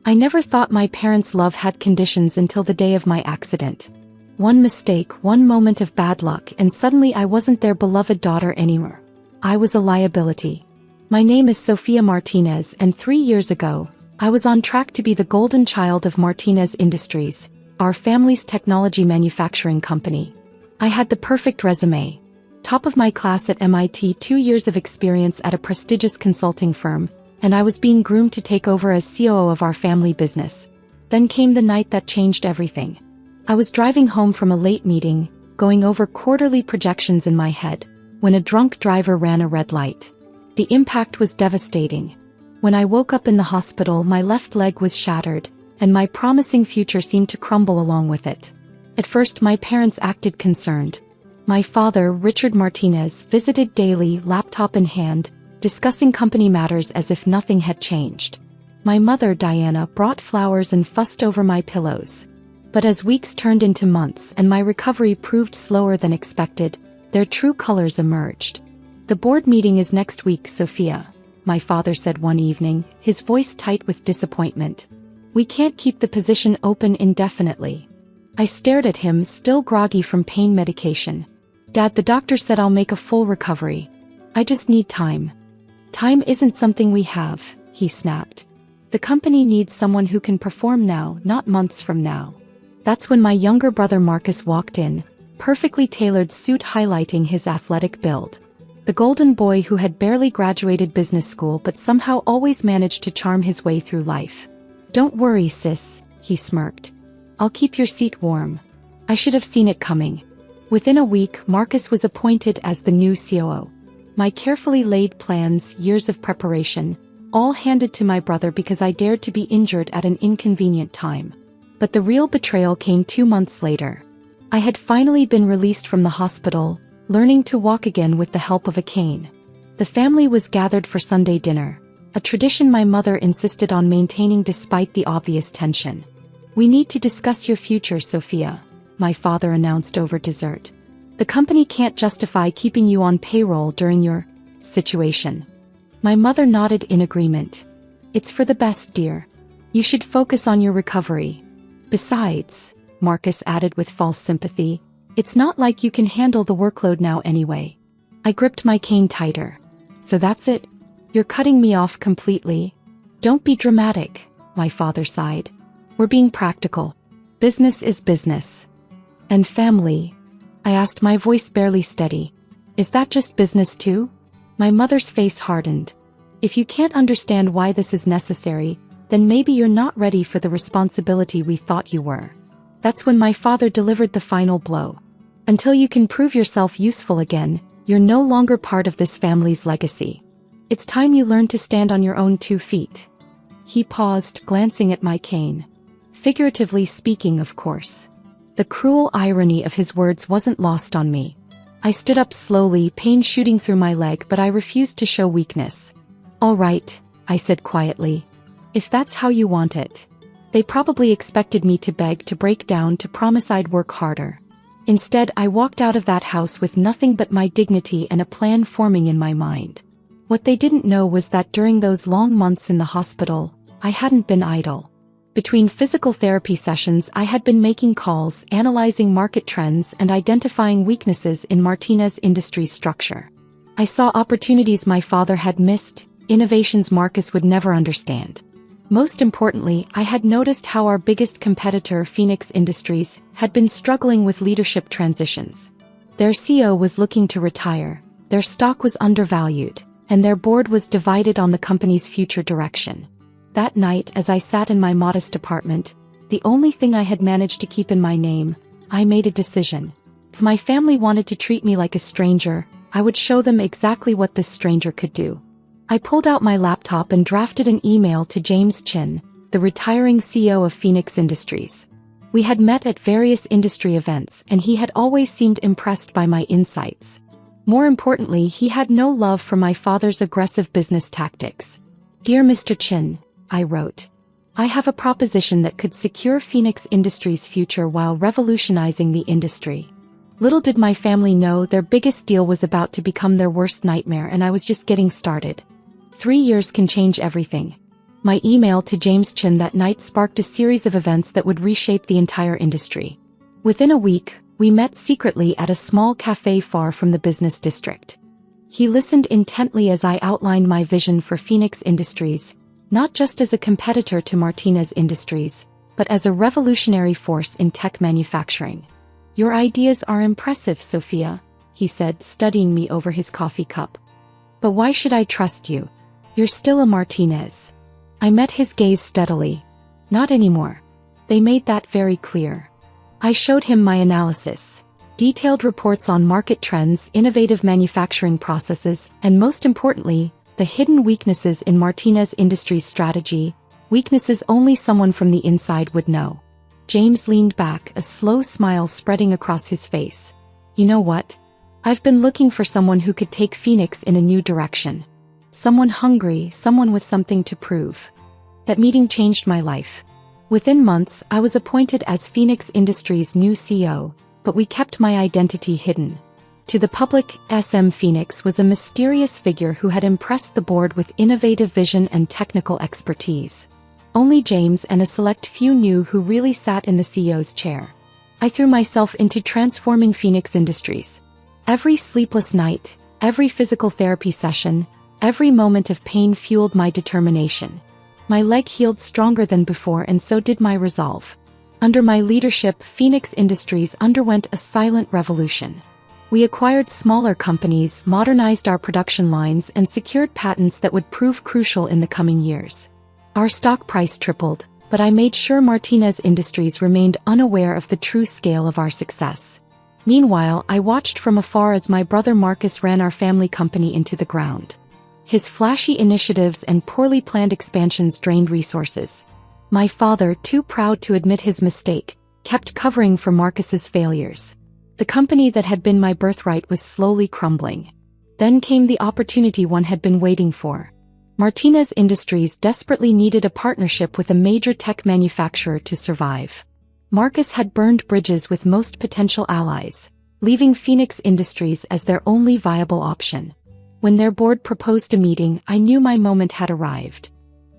I never thought my parents' love had conditions until the day of my accident. One mistake, one moment of bad luck, and suddenly I wasn't their beloved daughter anymore. I was a liability. My name is Sofia Martinez, and 3 years ago, I was on track to be the golden child of Martinez Industries, our family's technology manufacturing company. I had the perfect resume. Top of my class at MIT, 2 years of experience at a prestigious consulting firm, and I was being groomed to take over as COO of our family business. Then came the night that changed everything. I was driving home from a late meeting, going over quarterly projections in my head, when a drunk driver ran a red light. The impact was devastating. When I woke up in the hospital, my left leg was shattered, and my promising future seemed to crumble along with it. At first, my parents acted concerned. My father, Richard Martinez, visited daily, laptop in hand, discussing company matters as if nothing had changed. My mother, Diana, brought flowers and fussed over my pillows. But as weeks turned into months and my recovery proved slower than expected, their true colors emerged. "The board meeting is next week, Sophia," my father said one evening, his voice tight with disappointment. "We can't keep the position open indefinitely." I stared at him, still groggy from pain medication. "Dad, the doctor said I'll make a full recovery. I just need time." "Time isn't something we have," he snapped. "The company needs someone who can perform now, not months from now." That's when my younger brother Marcus walked in, perfectly tailored suit highlighting his athletic build. The golden boy who had barely graduated business school but somehow always managed to charm his way through life. "Don't worry, sis," he smirked. "I'll keep your seat warm." I should have seen it coming. Within a week, Marcus was appointed as the new COO. My carefully laid plans, years of preparation, all handed to my brother because I dared to be injured at an inconvenient time. But the real betrayal came 2 months later. I had finally been released from the hospital, learning to walk again with the help of a cane. The family was gathered for Sunday dinner, a tradition my mother insisted on maintaining despite the obvious tension. "We need to discuss your future, Sophia," my father announced over dessert. "The company can't justify keeping you on payroll during your situation." My mother nodded in agreement. "It's for the best, dear. You should focus on your recovery. Besides," Marcus added with false sympathy, "it's not like you can handle the workload now anyway." I gripped my cane tighter. "So that's it? You're cutting me off completely?" "Don't be dramatic," my father sighed. "We're being practical. Business is business." "And family?" I asked, my voice barely steady. "Is that just business too?" My mother's face hardened. "If you can't understand why this is necessary, then maybe you're not ready for the responsibility we thought you were." That's when my father delivered the final blow. "Until you can prove yourself useful again, you're no longer part of this family's legacy. It's time you learn to stand on your own 2 feet. He paused, glancing at my cane. Figuratively speaking, of course. The cruel irony of his words wasn't lost on me. I stood up slowly, pain shooting through my leg, but I refused to show weakness. "All right," I said quietly. "If that's how you want it." They probably expected me to beg, to break down, to promise I'd work harder. Instead, I walked out of that house with nothing but my dignity and a plan forming in my mind. What they didn't know was that during those long months in the hospital, I hadn't been idle. Between physical therapy sessions, I had been making calls, analyzing market trends, and identifying weaknesses in Martinez Industries' structure. I saw opportunities my father had missed, innovations Marcus would never understand. Most importantly, I had noticed how our biggest competitor, Phoenix Industries, had been struggling with leadership transitions. Their CEO was looking to retire, their stock was undervalued, and their board was divided on the company's future direction. That night, as I sat in my modest apartment, the only thing I had managed to keep in my name, I made a decision. If my family wanted to treat me like a stranger, I would show them exactly what this stranger could do. I pulled out my laptop and drafted an email to James Chin, the retiring CEO of Phoenix Industries. We had met at various industry events, and he had always seemed impressed by my insights. More importantly, he had no love for my father's aggressive business tactics. "Dear Mr. Chin," I wrote, "I have a proposition that could secure Phoenix Industries' future while revolutionizing the industry." Little did my family know their biggest deal was about to become their worst nightmare, and I was just getting started. 3 years can change everything. My email to James Chin that night sparked a series of events that would reshape the entire industry. Within a week, we met secretly at a small cafe far from the business district. He listened intently as I outlined my vision for Phoenix Industries, not just as a competitor to Martinez Industries, but as a revolutionary force in tech manufacturing. "Your ideas are impressive, Sophia," he said, studying me over his coffee cup. "But why should I trust you? You're still a Martinez." I met his gaze steadily. "Not anymore. They made that very clear." I showed him my analysis. Detailed reports on market trends, innovative manufacturing processes, and most importantly, the hidden weaknesses in Martinez Industries' strategy, weaknesses only someone from the inside would know. James leaned back, a slow smile spreading across his face. "You know what? I've been looking for someone who could take Phoenix in a new direction. Someone hungry, someone with something to prove." That meeting changed my life. Within months, I was appointed as Phoenix Industries' new CEO, but we kept my identity hidden. To the public, SM Phoenix was a mysterious figure who had impressed the board with innovative vision and technical expertise. Only James and a select few knew who really sat in the CEO's chair. I threw myself into transforming Phoenix Industries. Every sleepless night, every physical therapy session, every moment of pain fueled my determination. My leg healed stronger than before, and so did my resolve. Under my leadership, Phoenix Industries underwent a silent revolution. We acquired smaller companies, modernized our production lines, and secured patents that would prove crucial in the coming years. Our stock price tripled, but I made sure Martinez Industries remained unaware of the true scale of our success. Meanwhile, I watched from afar as my brother Marcus ran our family company into the ground. His flashy initiatives and poorly planned expansions drained resources. My father, too proud to admit his mistake, kept covering for Marcus's failures. The company that had been my birthright was slowly crumbling. Then came the opportunity one had been waiting for. Martinez Industries desperately needed a partnership with a major tech manufacturer to survive. Marcus had burned bridges with most potential allies, leaving Phoenix Industries as their only viable option. When their board proposed a meeting, I knew my moment had arrived.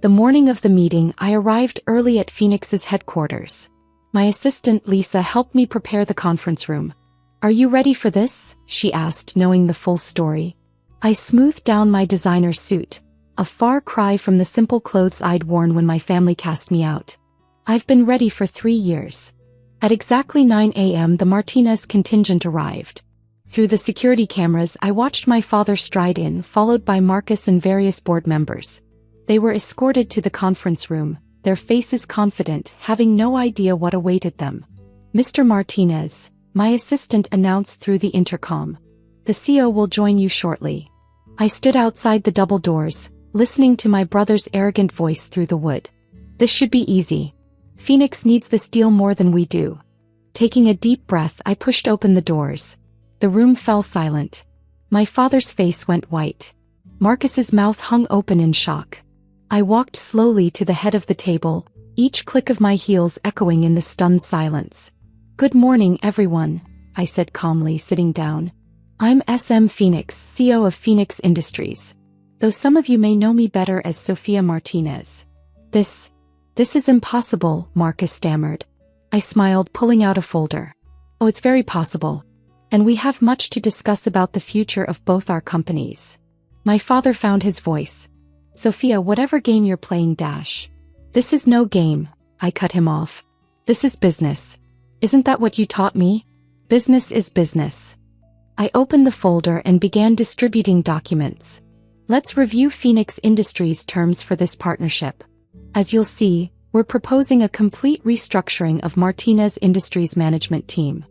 The morning of the meeting, I arrived early at Phoenix's headquarters. My assistant Lisa helped me prepare the conference room. "Are you ready for this?" she asked, knowing the full story. I smoothed down my designer suit, a far cry from the simple clothes I'd worn when my family cast me out. "I've been ready for 3 years." At exactly 9 a.m. the Martinez contingent arrived. Through the security cameras, I watched my father stride in, followed by Marcus and various board members. They were escorted to the conference room, their faces confident, having no idea what awaited them. "Mr. Martinez," my assistant announced through the intercom, "the CEO will join you shortly." I stood outside the double doors, listening to my brother's arrogant voice through the wood. "This should be easy. Phoenix needs this deal more than we do." Taking a deep breath, I pushed open the doors. The room fell silent. My father's face went white. Marcus's mouth hung open in shock. I walked slowly to the head of the table, each click of my heels echoing in the stunned silence. "Good morning, everyone," I said calmly, sitting down. "I'm SM Phoenix, CEO of Phoenix Industries. Though some of you may know me better as Sophia Martinez." This is impossible," Marcus stammered. I smiled, pulling out a folder. "Oh, it's very possible. And we have much to discuss about the future of both our companies." My father found his voice. "Sophia, whatever game you're playing, This is no game," I cut him off. "This is business. Isn't that what you taught me? Business is business." I opened the folder and began distributing documents. "Let's review Phoenix Industries' terms for this partnership. As you'll see, we're proposing a complete restructuring of Martinez Industries' management team."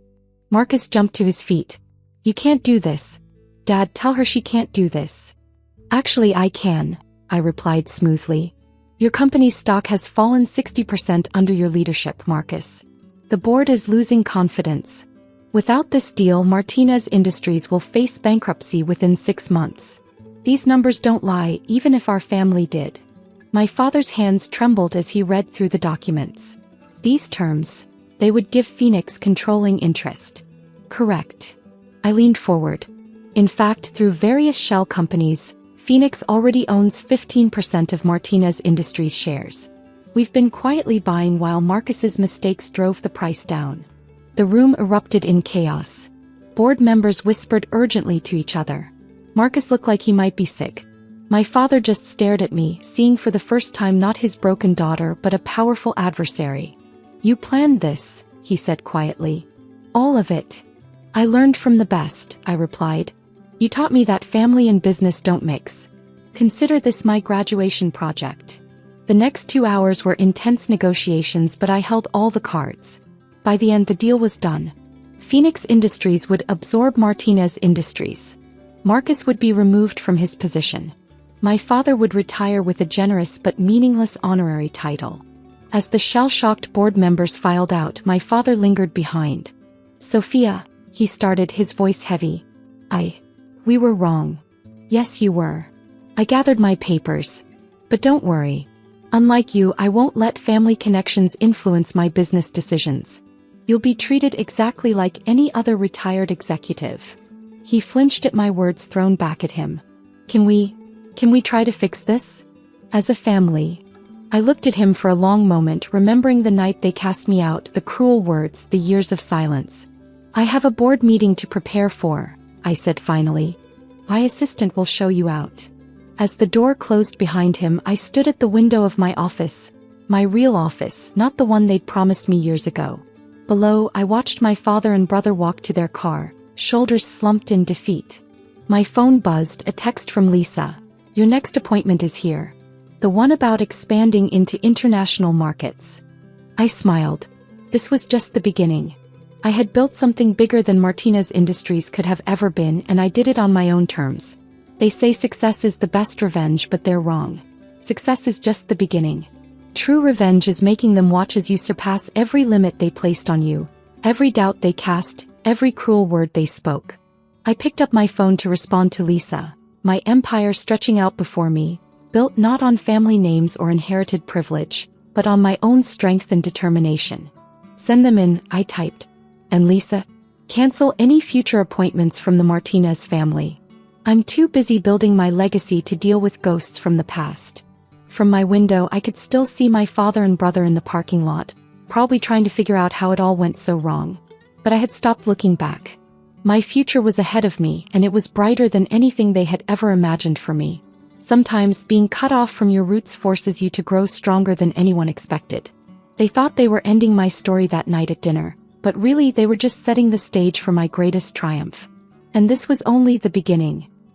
Marcus jumped to his feet. "You can't do this. Dad, tell her she can't do this." "Actually, I can," I replied smoothly. "Your company's stock has fallen 60% under your leadership, Marcus. The board is losing confidence. Without this deal, Martinez Industries will face bankruptcy within 6 months. These numbers don't lie, even if our family did." My father's hands trembled as he read through the documents. "These terms, they would give Phoenix controlling interest." "Correct." I leaned forward. "In fact, through various shell companies, Phoenix already owns 15% of Martinez Industries shares. We've been quietly buying while Marcus's mistakes drove the price down. The room erupted in chaos. Board members whispered urgently to each other. Marcus looked like he might be sick. My father just stared at me, seeing for the first time not his broken daughter but a powerful adversary. "You planned this," he said quietly. "All of it." "I learned from the best," I replied. "You taught me that family and business don't mix. Consider this my graduation project." The next 2 hours were intense negotiations, but I held all the cards. By the end, the deal was done. Phoenix Industries would absorb Martinez Industries. Marcus would be removed from his position. My father would retire with a generous but meaningless honorary title. As the shell-shocked board members filed out, my father lingered behind. "Sophia," he started, his voice heavy. We were wrong." "Yes, you were." I gathered my papers. "But don't worry. Unlike you, I won't let family connections influence my business decisions. You'll be treated exactly like any other retired executive." He flinched at my words thrown back at him. Can we try to fix this? As a family." I looked at him for a long moment, remembering the night they cast me out, the cruel words, the years of silence. "I have a board meeting to prepare for," I said finally. "My assistant will show you out." As the door closed behind him, I stood at the window of my office. My real office, not the one they'd promised me years ago. Below, I watched my father and brother walk to their car, shoulders slumped in defeat. My phone buzzed, a text from Lisa. "Your next appointment is here. The one about expanding into international markets." I smiled. This was just the beginning. I had built something bigger than Martinez Industries could have ever been, and I did it on my own terms. They say success is the best revenge, but they're wrong. Success is just the beginning. True revenge is making them watch as you surpass every limit they placed on you, every doubt they cast, every cruel word they spoke. I picked up my phone to respond to Lisa, my empire stretching out before me, built not on family names or inherited privilege, but on my own strength and determination. "Send them in," I typed. "And Lisa, cancel any future appointments from the Martinez family. I'm too busy building my legacy to deal with ghosts from the past." From my window, I could still see my father and brother in the parking lot, probably trying to figure out how it all went so wrong. But I had stopped looking back. My future was ahead of me, and it was brighter than anything they had ever imagined for me. Sometimes, being cut off from your roots forces you to grow stronger than anyone expected. They thought they were ending my story that night at dinner, but really they were just setting the stage for my greatest triumph. And this was only the beginning.